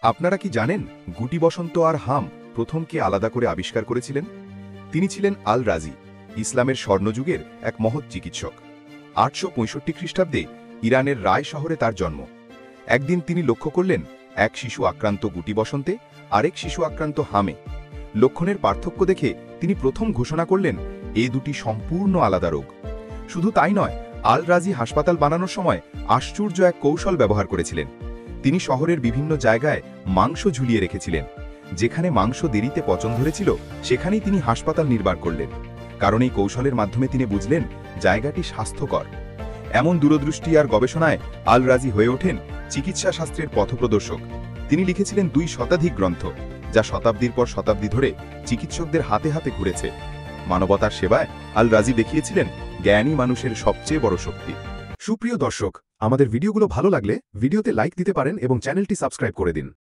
আপনারা কি জানেন গুটি বসন্ত আর হাম প্রথম কে আলাদা করে আবিষ্কার করেছিলেন? তিনি ছিলেন আল রাজি, ইসলামের স্বর্ণযুগের এক মহৎ চিকিৎসক। 865 খ্রিস্টাব্দে ইরানের রায় শহরে তার জন্ম। একদিন তিনি লক্ষ্য করলেন এক শিশু আক্রান্ত গুটি বসন্তে, আরেক শিশু আক্রান্ত হামে। লক্ষণের পার্থক্য দেখে তিনি প্রথম ঘোষণা করলেন এ দুটি সম্পূর্ণ আলাদা রোগ। শুধু তাই নয়, আল রাজি হাসপাতাল বানানোর সময় আশ্চর্য এক কৌশল ব্যবহার করেছিলেন। তিনি শহরের বিভিন্ন জায়গায় মাংস ঝুলিয়ে রেখেছিলেন। যেখানে মাংস দেরিতে পচন ধরেছিল সেখানেই তিনি হাসপাতাল নির্মাণ করলেন, কারণ এই কৌশলের মাধ্যমে তিনি বুঝলেন জায়গাটি স্বাস্থ্যকর। এমন দূরদৃষ্টি আর গবেষণায় আল রাজি হয়ে ওঠেন চিকিৎসা শাস্ত্রের পথপ্রদর্শক। তিনি লিখেছিলেন 2 শতাধিক গ্রন্থ, যা শতাব্দীর পর শতাব্দী ধরে চিকিৎসকদের হাতে হাতে ঘুরেছে। মানবতার সেবায় আল রাজি দেখিয়েছিলেন জ্ঞানী মানুষের সবচেয়ে বড় শক্তি। সুপ্রিয় দর্শক, আমাদের ভিডিওগুলো ভালো লাগলে ভিডিওতে লাইক দিতে পারেন এবং চ্যানেলটি সাবস্ক্রাইব করে দিন।